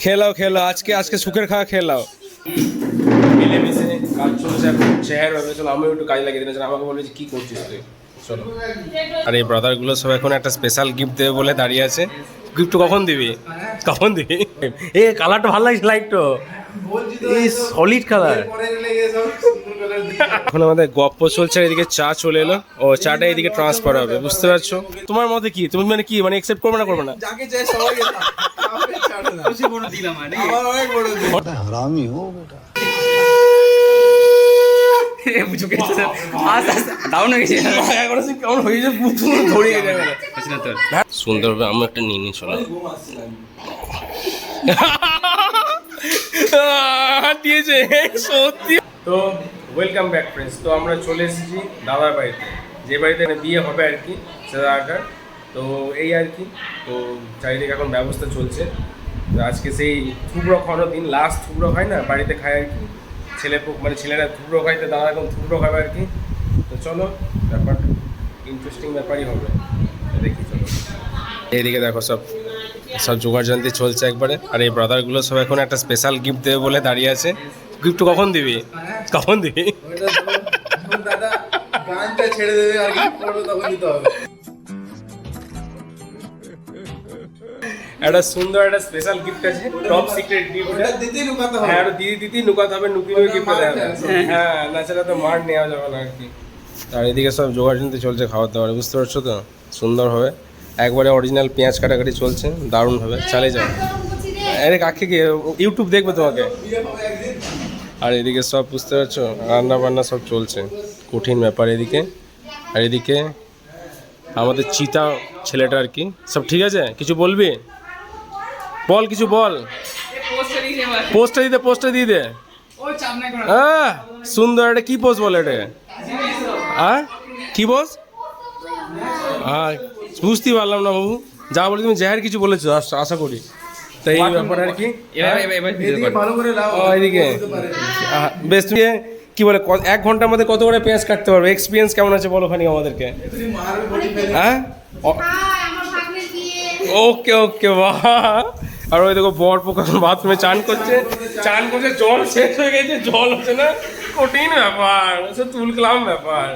খেলাও খেলাও আজকে আজকে সুখের খাওয়া খেলাও মিলেমিশে কাজ চলছে এখন চেহারা হবে। চলো আমি একটু কাজ লাগিয়ে দিলাম, আমাকে বলবে যে কী করছিস তুই। চলো আর এই ব্রাদারগুলো সব এখন একটা স্পেশাল গিফট দেবে বলে দাঁড়িয়ে আছে। গিফট কখন দিবি কখন দিবি? এ কালারটা ভালো লাগছে, লাইটটা এই সলিড কালার। এখন আমাদের গপ্প চলছে, এদিকে চা চলে এলো। ও চাটা এদিকে ট্রান্সফার হবে, বুঝতে পারছো? তোমার মতে কি, তুমি মানে কি মানে অ্যাকসেপ্ট করবে না করবে না? যাকে চাই সবাইকে খুশি বড় দিলাম আরে আমার অনেক বড় দিল হারামি হো বেটা এ বুঝো কেছে ডাউন হয়ে গেছে এখন সে কেমন হয়ে যায় পুরো ধরে যাবে না তো সুন্দর হবে। আমি একটা নিয়ে নিয়ে চলো দিয়েছে সত্যি। তো ওয়েলকাম ব্যাক ফ্রেন্ডস। তো আমরা চলে এসেছি দাদার বাড়িতে, যে বাড়িতে বিয়ে হবে আর কি, সেদারটার। তো এই আর কি, তো চারিদিকে এখন ব্যবস্থা চলছে। আজকে সেই থুবড়ো খাওয়ানোর দিন, লাস্ট থুবড়ো খায় না বাড়িতে খায় আর কি, মানে ছেলেরা থুবড়ো খায়, তো দাদা এখন থুবড়ো খাবে আর কি। তো চলো ব্যাপারটা ইন্টারেস্টিং ব্যাপারই হবে, দেখি চলো। এইদিকে দেখো সব সব জোগাড়যন্ত্রী চলছে একবারে। আর এই ব্রাদারগুলো সব এখন একটা স্পেশাল গিফট দেবে বলে দাঁড়িয়ে আছে। গিফট কখন দিবি কখন দিবি? দাদা গানটা ছেড়ে দেবে আর কি করবে তখন দিতে হবে। একটা সুন্দর একটা স্পেশাল গিফট আছে, টপ সিক্রেট গিফট। ওটা দিতেই লুকাতে হবে। হ্যাঁ, দিদি লুকাতে হবে, লুকিয়ে গিফট দেওয়া হবে। হ্যাঁ, নাছাড়া তো মার নেওয়া যাবে না আর কি। আর এদিকে সব জোগাড়যন্ত্রী চলছে খাওয়ার দাওয়ার, বুঝতে পারছো তো? সুন্দর হবে একবারে, অরিজিনাল পেঁয়াজ কাটাকাটি চলছে, দারুণ হবে। চালিয়ে যাও। আরে কাকে গিয়ে ইউটিউব দেখবে তোমাকে। আর এদিকে সব বুঝতে পারছো রান্না বান্না সব চলছে, কঠিন ব্যাপার এদিকে। আর এদিকে আমাদের চিতা ছেলেটা আর কি। সব ঠিক আছে? কিছু বলবি? বল, কিছু বল। পোস্টটা দিয়ে দে। হ্যাঁ সুন্দর, এটা কি পোস্ট বল এটা? হ্যাঁ কি পোস্ট? হ্যাঁ বুঝতেই পারলাম না বাবু, যা বলি তুমি জাহের কিছু বলেছো আশা করি। তাই এই ব্যাপার আর কি। এদিকে বেশ, তুমি কি বলে 1 ঘন্টার মধ্যে কত করে পেঁয়াজ কাটতে পারবে? এক্সপিরিয়েন্স কেমন আছে বলো খানিক আমাদেরকে। হ্যাঁ ওকে ওকে বাহ। আর ওই দেখো বর পোকা বাথরুমে চান করছে, জল শেষ হয়ে গেছে, জল হচ্ছে না। কঠিন ব্যাপার, তুলকালাম ব্যাপার,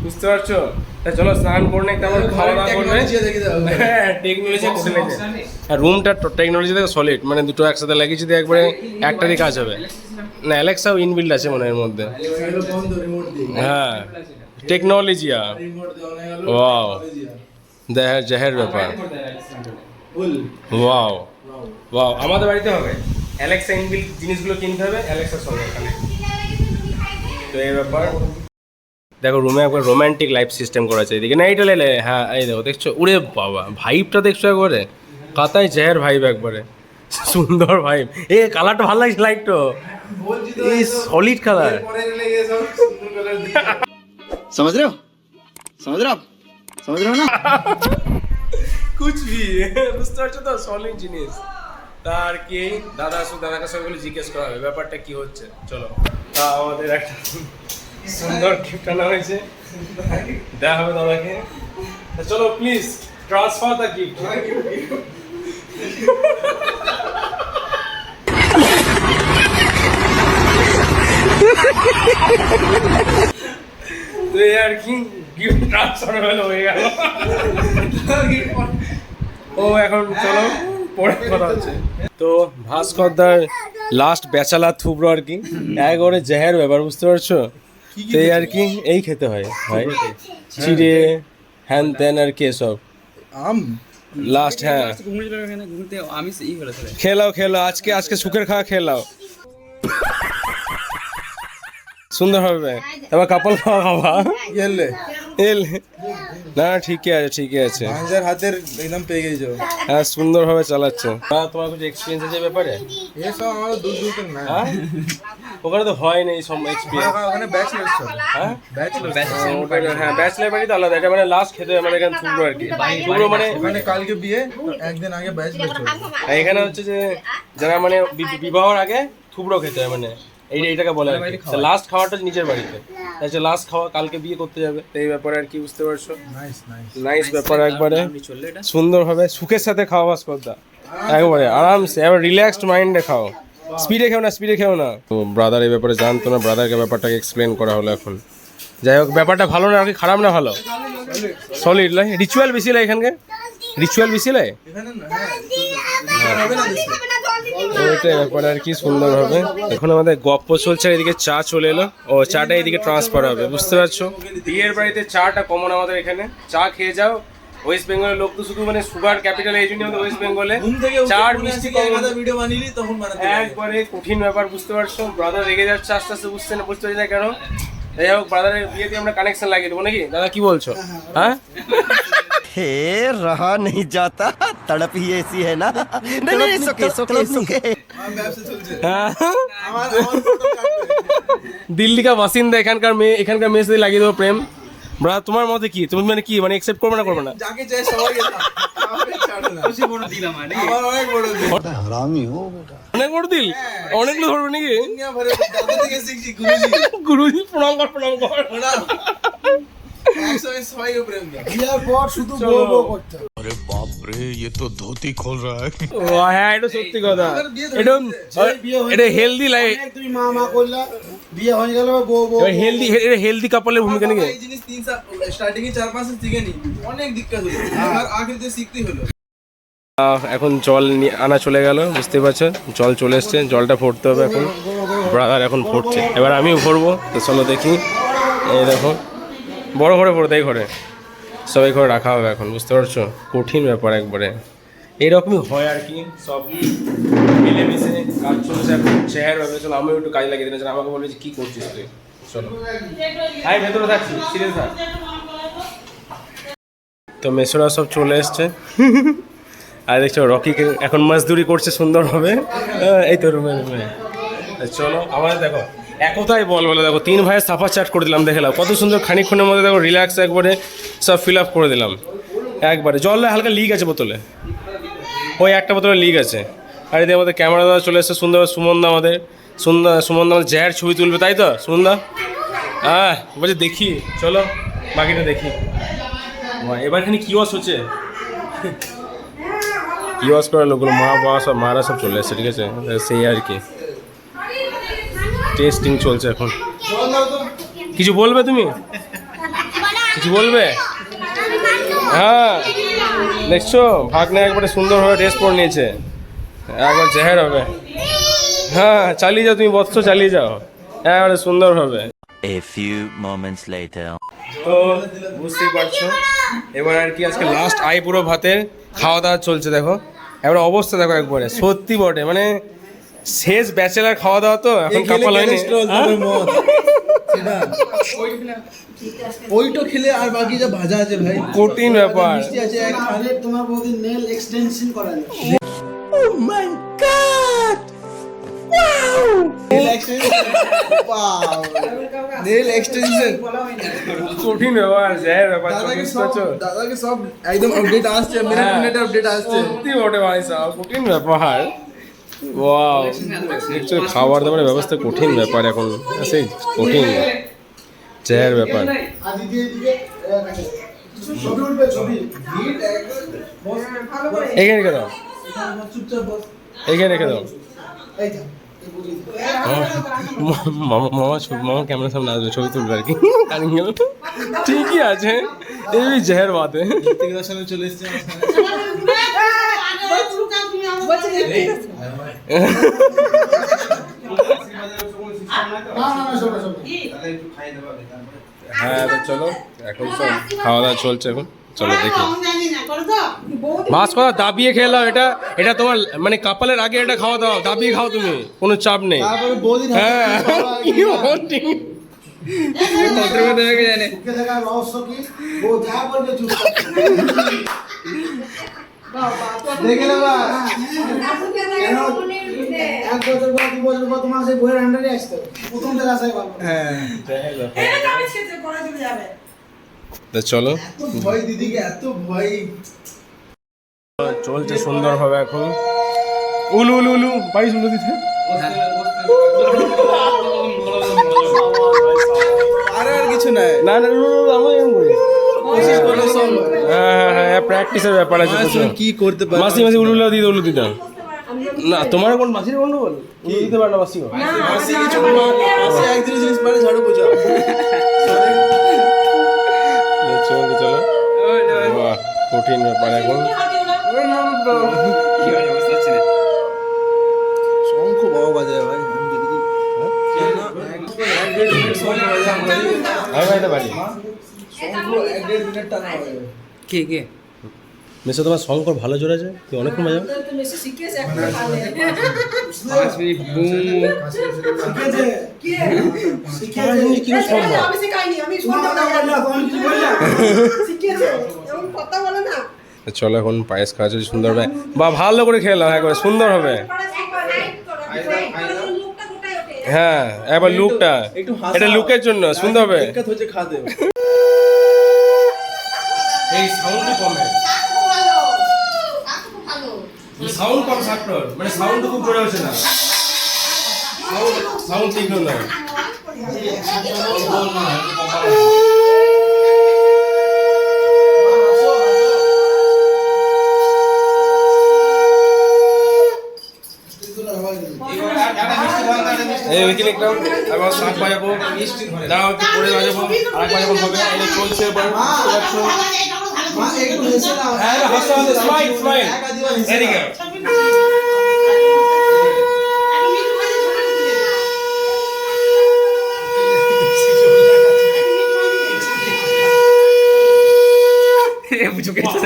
বুঝতে পারছো? চলো স্নান করে নেই, তারপর খাওয়া দাওয়া করবে। হ্যাঁ টেকনোলজি ফেলেছে। আর রুমটা টেকনোলজি থেকে সলিড, মানে দুটো একসাথে লাগিয়েছি দিয়ে একবারে একটারই কাজ হবে না। অ্যালেক্সাও ইনবিল্ড আছে মনে এর মধ্যে। হ্যাঁ টেকনোলজি ওয়াও, জাহের ব্যাপার। ওয়াও ওয়াও, আমাদের বাড়িতে হবে অ্যালেক্সা ইনবিল্ড জিনিসগুলো কিনতে হবে অ্যালেক্সার সঙ্গে এখানে। তো এই ব্যাপার দেখো, রুমে একবার রোম্যান্টিক লাইফ সিস্টেম করা আছে এদিকে না, এইটা লেলে। হ্যাঁ এই দেখো, দেখছো? উড়ে বাবা, ভাইবটা দেখছো একবারে, কাতায় জাহের ভাইব একবারে, সুন্দর ভাইব। এ কালারটা ভালো লাগছে, লাইটটা এই সলিড কালার। समझ रहे हो ना কুচবি বুঝতে পারছো তো, সলিড জিনিস। তার কি দাদাকে সবগুলো জিজ্ঞেস করা হবে ব্যাপারটা কি হচ্ছে। চলো তা আমাদের একটা সুন্দর গিফট আনা হয়েছে, দেওয়া হবে দাদাকে। চলো প্লিজ ট্রান্সফার দ্য গিফট। তো এই আর কি, গিফট ট্রান্সফার হয়ে গেল। ও এখন চলো পরে কথা হচ্ছে। তো ভাস্করদার লাস্ট ব্যাচেলার থুবড়ো আর কি, একবারে জাহের ব্যাপার, বুঝতে পারছো? তো এই আর কি, এই খেতে হয় ভাই, চিড়ে হ্যান ত্যান আর কি সব লাস্ট। হ্যাঁ খেলাও আজকে সুখের খাওয়া খেলাও, সুন্দর হবে। এবার কাপল খাওয়া এলে না, ঠিকই আছে। ভাঞ্জার হাতের একদম পেয়ে গেছো। হ্যাঁ সুন্দরভাবে চালাচ্ছে। তোমার কিছু এক্সপিরিয়েন্স আছে ব্যাপারে? এসব আমার দূর না, ওখানে তো হয় না এই সব এক্সপিরিয়েন্স। ওখানে ব্যাচেলর চলে। হ্যাঁ ব্যাচেলর ব্যাচেলর বাড়ি তো আলাদা, এটা মানে লাস্ট খেতে আমাদের এখানে থুবড়ো আর কি। থুবড়ো মানে ওখানে কালকে বিয়ে, একদিন আগে ব্যাচেলর চলে। এখানে হচ্ছে যে যারা মানে বিবাহর আগে থুবড়ো খেতে হয়, মানে এইটাকে বলে লাস্ট খাওয়াটা নিজের বাড়িতে। আচ্ছা লাস্ট খাওয়া, কালকে বিয়ে করতে যাবে, এই ব্যাপারে আর কি, বুঝতে পারছো? নাইস ব্যাপার একবারে, সুন্দর হবে, সুখের সাথে খাওয়া ভাস্করদা। একবারে আরামসে, এবার রিল্যাক্সড মাইন্ডে খাও, স্পিডে খেও না। তো ব্রাদার এই ব্যাপারে জানতো না, ব্রাদারকে ব্যাপারটাকে এক্সপ্লেন করা হলো এখন। যাই হোক, ব্যাপারটা ভালো না কি খারাপ না ভালো? সলিড লাই, রিচুয়াল বেশি লাই এখানকার, রিচুয়াল বেশি লাই ওইটাই ব্যাপার আর কি, সুন্দর হবে। এখন আমাদের গপ্প চলছে, এদিকে চা চলে এলো, ও চাটা এদিকে ট্রান্সফার হবে, বুঝতে পারছো? বিয়ের বাড়িতে চাটা কমন আমাদের এখানে, চা খেয়ে যাও। ওয়েস্ট বেঙ্গলের লোক তো শুধু মানে সুগার ক্যাপিটাল, এই জন্য আমাদের ওয়েস্ট বেঙ্গলে চার মিষ্টি ভিডিও বানিয়ে তখন একবারে কঠিন ব্যাপার, বুঝতে পারছো? ব্রাদার রেগে যাচ্ছে আস্তে আস্তে, বুঝতে পারছি না কেন। যাই হোক, ব্রাদারের বিয়েতে আমরা কানেকশন লাগিয়ে দেবো নাকি? দাদা কি বলছো? হ্যাঁ हे रहा नहीं जाता, तड़प ही ऐसी है ना। नहीं नहीं, सुके सुके सुके। দিল্লি কা বাসিন্দা, এখানকার মেয়ে, এখানকার মেয়ের সাথে লাগিয়ে দেবো প্রেম। ব্রাদার তোমার মতে কি? তুমি মানে কি মানে একসেপ্ট করবে না করবে না? যাকে চাই সবাই আমার অনেক বড় দিল। অনেক বড় দিল, অনেক লোক ধরবে নাকি? দুনিয়া ভরে দাদা থেকে শিখছি গুরুজি। গুরুজি প্রণাম কর। একসঙ্গে সবাইকে প্রেম দাও। বিয়ার পর শুধু বউ বউ করতে হবে। अरे बाप रे, ये तो धोती खोल रहा है। ও হ্যাঁ, এটা সত্যি কথা, এটা হেলদি লাইফ। তুমি মা মা করলা, বিয়ে হয়ে গেল বউ বউ। হেলদি, এটা হেলদি কাপলের ভূমিকা নাকি? এই জিনিস 3 সাল স্টার্টিং এ 4-5 সাল শিখে নি, অনেক দিক্কত হলো, আর আখেরিতে শিখতেই হলো। এখন জল আনা চলে গেল, বুঝতে পারছো? জল চলে এসছে, জলটা ভরতে হবে এখন। ব্রাদার এখন ভরছে, এবার আমিও ভরবো। তো চলো দেখি। এই দেখো, বড় ঘরে ভরে দেয়, ঘরে সবাই ঘরে রাখা হবে এখন, বুঝতে পারছো? কঠিন ব্যাপার একবারে, এইরকমই হয় আর কি, সব মিলেমিশে কাজ চলছে এখন। চেহার হবে, চলো আমিও একটু কাজ লাগিয়ে দিলাম। আমাকে বলবে যে কী করছিস তুই, চলো আই ভেতরে থাকছি, সিরিয়াস থাক। তো মেসোরা সব চলে এসছে, আর দেখছো রকিকে এখন মজদুরি করছে সুন্দর হবে। এই তো রুমে চলো। আমাদের দেখো একতাই বলে দেখো, 3 ভাইয়ের সাফা চাট করে দিলাম, দেখলাম কত সুন্দর। খানিকক্ষণের মধ্যে দেখো রিল্যাক্স একবারে সব ফিল আপ করে দিলাম একবারে। জলে হালকা লিক আছে বোতলে, ওই একটা বোতলে লিক আছে। আর এদিকে আমাদের ক্যামেরা দাদা চলে এসছে সুন্দর, সুমনদা আমাদের, সুমনদা আমাদের জায়ের ছবি তুলবে, তাই তো সুমনদা? হ্যাঁ বলছে দেখি, চলো বাকিটা দেখি। এবার এখানে কি ওয়াশ হচ্ছে, কি ওয়াশ করার লোকগুলো, মা বাবা সব, মারা সব চলে এসছে, ঠিক আছে? সেই আর কি, টেস্টিং চলছে এখন। কিছু বলবে তুমি? কিছু বলবে? হ্যাঁ দেখছো ভাগ্নে একবারে সুন্দরভাবে ড্রেস পরে নিয়েছে, একবার জেহের হবে। হ্যাঁ চালিয়ে যাও তুমি, বৎস চালিয়ে যাও একবারে সুন্দরভাবে। A few moments later. তো বুঝতেই পারছো এবার আর কি, আজকে লাস্ট আই পুরো ভাতের খাওয়া দাওয়া চলছে। দেখো এবার অবস্থা দেখো একবারে, সত্যি বটে মানে শেষ ব্যাচেলার খাওয়া দাওয়া তো এখন কাপাল হয়নি। ওইটা খেলে আর বাকি যা ভাজা আছে ভাই, কঠিন ব্যাপার। মিষ্টি আছে এক খালে। তোমার বৌদির নেল এক্সটেনশন করা যায়। নেল এক্সটেনশন কঠিন ব্যাপার, জেহের ব্যাপার, দাদাকে সব একদম আপডেট আসছে, মিনিট আপডেট আসছে। সত্যি বটে ভাই সাহেব, কঠিন ব্যাপার। ওয়াও, অ্যাকচুয়ালি খাবার দাবারের ব্যবস্থা কঠিন ব্যাপার এখন, সেই কঠিন জেহের ব্যাপার। আর দিদি দিদি ছবি উঠবে, ছবি এখানে রেখে দাও, চুপচাপ বস। এখানে রেখে দাও। এই যা মামা ক্যামেরার সামনে আসবে, ছবি তুলবে আর কি। ঠিকই আছে, এই জেহের বাতে। চলে এসছে হ্যাঁ তো চলো এখন সব খাওয়া দাওয়া চলছে এখন, চলো দেখি। মাছ কথা দাবিয়ে খেলাম, এটা এটা তোমার মানে কাপালের আগে এটা খাওয়া দাও, দাবিয়ে খাও তুমি, কোনো চাপ নেই। তারপরে বৌদির হ্যাঁ কি বলছি? জানে মুখে থাকা রহস্য কি, বউ যা বলবে চুপ দেখে নেবা। কেন 1 বছর বা 2 বছর পর তোমার সেই বইয়ের আন্ডারে আসতে হবে, প্রথম থেকে আসাই ভালো। হ্যাঁ তো চলো, এত ভয় দিদিকে, এত ভয়। চলছে সুন্দর হবে এখন। উলু উলু উলু বাড়ি শুনতে দিতে আর কিছু নাই, না না, আমরা এরকম করি। হ্যাঁ হ্যাঁ হ্যাঁ, প্র্যাকটিসের ব্যাপার আছে মায়ের সঙ্গে কি করতে পারে মাসি উলুলা দিয়ে উলু দিতাম না তোমার কোন মাসির গন্ডগোল উলু দিতে পারে না মাসিও মাসি কিছু মাসি একদিন জিনিস পারে ঝাড়ু পোছা চলো চলো বাহ, কঠিন ব্যাপার এখন কি হয় বুঝতে পারছি না। শঙ্খ বাবা বাজায় ভাই আমি দেখি আমি বাড়িতে পারি শঙ্খ 1.5 মিনিট টানা হবে কে কে মেসো তোমার শঙ্কর ভালো জোর আছে তুই অনেকক্ষণ বাজাও 5 মিনিট বুম কি করে সম্ভব আমি শিখাইনি আমি শুনতে পারলাম আমি কিছু বললাম শিখিয়েছে এমন কথা বলে না চলো এখন পায়েস খাওয়া চলছে সুন্দর হবে বা ভালো করে খেলাম একবার সুন্দর হবে হ্যাঁ একবার লুকটা একটু হাসা। এটা লুকের জন্য সুন্দর হবে দিক্কত হচ্ছে খাতে এই সাউন্ডই কমে সাউন্ড কম সাকটর মানে সাউন্ড খুব জোরে হচ্ছে না সাউন্ড ঠিক না এই উইকেল একদম আবার শাক বাজাবো দাঁড়াও একটু পরে বাজাবো আর বাজাবো হবে এটা চলছে এবার মা একটু হেসে দাও হ্যাঁ হাসো হাসো স্মাইল স্মাইল এদিকে এ বুঝো গেছে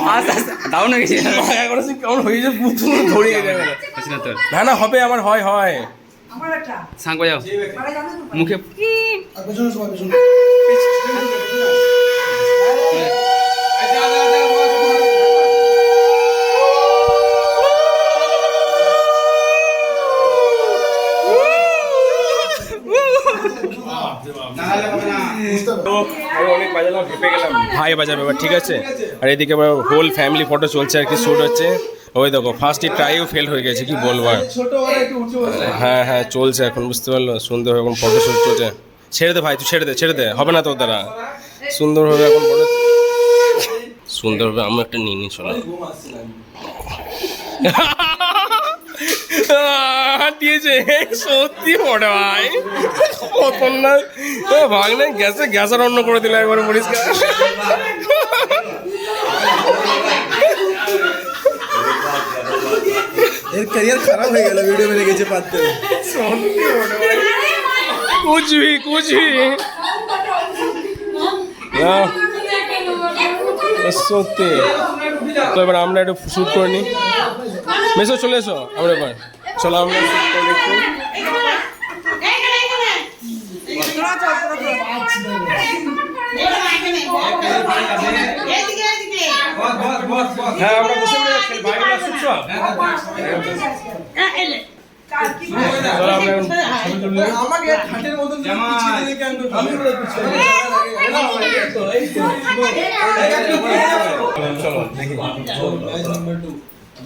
আস্তে আস্তে ডাউন হয়ে গেছে একবার কেমন হয়ে যায় পুতুল ধরে যাবে হচ্ছে না তোর না না হবে আমার হয় হয় আমার একটা সাং বাজাও পারে যাবে তো মুখে আর পেছনে সবাই পেছনে তো আমি অনেক বাজালাম ভেপে গেলাম ভাই বাজাবে এবার ঠিক আছে আর এদিকে আবার হোল ফ্যামিলি ফটো চলছে আর কি শ্যুট হচ্ছে ওই দেখো ফার্স্টে ট্রাইও ফেল হয়ে গেছে কি বলবো আর ছোট ওরা একটু উঠে বসে হ্যাঁ হ্যাঁ চলছে এখন বুঝতে পারলো সুন্দর এখন ফটো শ্যুট চলছে ছেড়ে দে ভাই তুই ছেড়ে দে হবে না তোর দ্বারা সুন্দরভাবে এখন ফটো সুন্দরভাবে আমি একটা নিয়ে নিয়ে চলো ঘুম আসছে না দিয়েছে সত্যি পড়ে ভাই কতন না ভাগ না গ্যাসের অন্য করে দিল একবার পরিষ্কার এর ক্যারিয়ার খারাপ হয়ে গেল ভিডিও মেরে গেছে পাততে कुछ भी না সত্যি তো এবার আমরা একটু শ্যুট করে নিই মেসো চলে এসো আমরা এবার চলো আমরা shoot করে নিই একটু। হ্যাঁ আমরা বসে পড়ে খেল ভাই বলা শুট সব চলো আমরা এখন ছবি তুলে নিই। আমাকে খাটের মতন পিছিয়ে দিলে কেন আমি পুরো চলো দেখি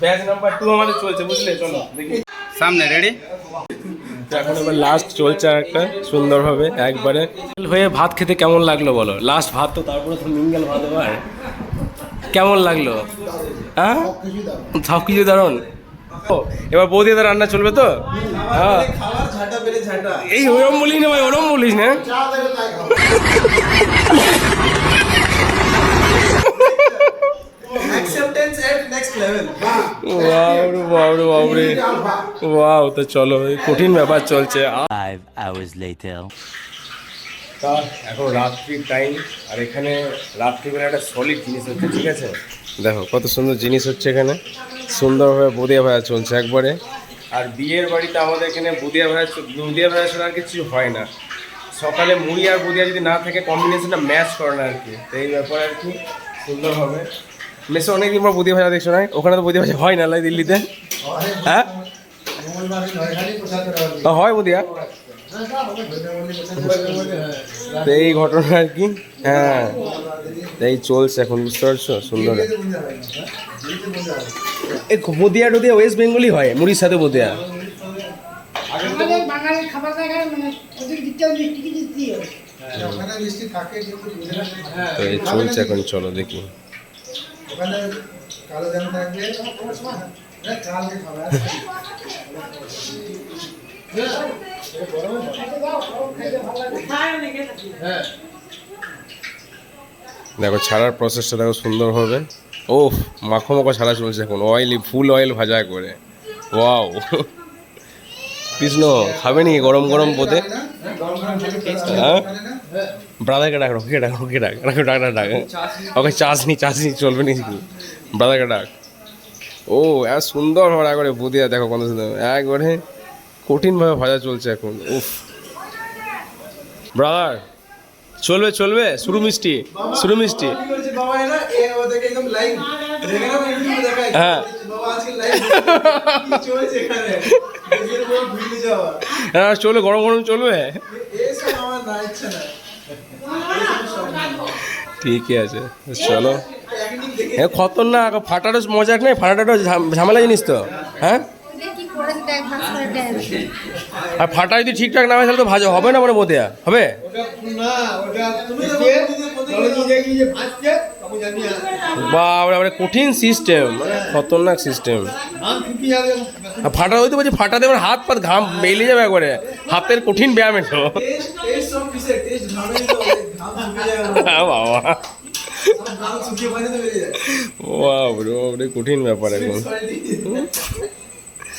ব্যাচ নাম্বার 2 আমাদের চলছে বুঝলে চলো দেখি সামনে রেডি তো এখন এবার লাস্ট চলছে একটা সুন্দরভাবে একবারে হয়ে ভাত খেতে কেমন লাগলো বলো লাস্ট ভাত তো তারপরে তো মিঙ্গেল ভাত এবার কেমন লাগলো হ্যাঁ সব কিছু দারুন এবার বৌদিদের রান্না চলবে তো হ্যাঁ খাবার ঝাঁটা বেড়ে ঝাঁটা এই ওরম বলিস না ভাই ওরম বলিস না অ্যাকসেপ্টেন্স এট নেক্সট লেভেল ওয়াও তো চলো এই কঠিন ব্যাপার চলছে 5 hours later. তা এখন রাত্রির টাইম আর এখানে রাত্রিবেলা একটা সলিড জিনিস হচ্ছে ঠিক আছে দেখো কত সুন্দর জিনিস হচ্ছে এখানে সুন্দরভাবে বুদিয়া ভাজা চলছে একবারে আর বিয়ের বাড়িতে আমাদের এখানে বুদিয়া ভাজা ছাড়া আর কিছু হয় না সকালে মুড়ি আর বুদিয়া যদি না থাকে কম্বিনেশনটা ম্যাচ করে না আর কি তো এই ব্যাপারে আর কি সুন্দরভাবে মেসে অনেকদিন পর বুদিয়া ভাজা দেখছো না ওখানে তো বুদিয়া ভাজা হয় না লাই দিল্লিতে হ্যাঁ হয় বুদিয়া তো এই ঘটনা আর কি হ্যাঁ এই চলছে এখন বুঝতে পারছো সুন্দর এই বদিয়া টদিয়া ওয়েস্ট বেঙ্গলই হয় মুড়ির সাথে বদিয়া আমাদের বাঙালির খাবার জায়গায় মানে ওদের দিকটা মিষ্টি কি দিতে হয় ওখানে মিষ্টি থাকে কিন্তু তো এই চলছে এখন চলো দেখি ওখানে কালো জাম থাকবে কালকে খাবে দেখো ছাড়ার প্রসেসটা দেখো সুন্দর হবে। ও মাখো মাখো ছাড়া চলছে এখন, অয়েলি ফুল অয়েল ভাজা করে। ওয়াও কৃষ্ণ খাবে নি গরম গরম বোধে? হ্যাঁ ব্রাদারকে ডাক, ওকে ডাক, ওকে ডাক, ডাক ওকে চাষনি চলবে নি ব্রাদারকে ডাক। ও এত সুন্দর ভাড়া করে বুদিয়া দেখো কত সুন্দর, একবারে কঠিনভাবে ভাজা চলছে এখন। উফ ব্রাদার চলবে চলবে, শুরু মিষ্টি শুরু মিষ্টি। কি করছে বাবা না এ ওদেরকে একদম লাইভ দেখে না ইউটিউবে দেখায় হ্যাঁ বাবা আজকে লাইভ কি চলছে এখানে এর বড় ভিড় যাওয়া হ্যাঁ চলবে, গরম গরম চলবে। এসব আমার না ইচ্ছা না ঠিকই আছে চলো। একদিন দেখে হ্যাঁ খতরনাক, ফাটাটা মজা নেই, ফাটাটা ঝামেলা জিনিস তো। হ্যাঁ কি করেছে দেখ ভাস করে দেখ আর ফাটা যদি ঠিকঠাক না হয় তাহলে তো ভাজা হবে না, মানে মধ্যে হবে। ওটা না ওটা তুমি তো দেখি যে ভাসছে তখন জানি বাবা কঠিন সিস্টেম, মানে খতরনাক সিস্টেম। নাম ফুটি যাবে ফাটা হইতে বলছি, ফাটাতে আমার হাত পাত ঘাম বেরিয়ে যাবে একবারে, হাতের কঠিন ব্যায়াম এটা। টেস্ট সব কিসের টেস্ট ঘামে তো ঘাম শুকিয়ে যাবে বাবা সব ঘাম শুকিয়ে পানি তো বেরিয়ে যায় বাবরে কঠিন ব্যাপার এখন।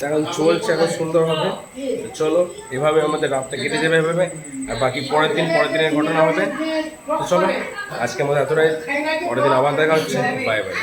এখন চলছে, এখন সুন্দর হবে। চলো এভাবে আমাদের রাতটা কেটে যাবে এভাবে, আর বাকি পরের দিনের ঘটনা হবে। তো চলো আজকে আমাদের এতটাই, পরের দিন আবার দেখা হচ্ছে। Bye bye.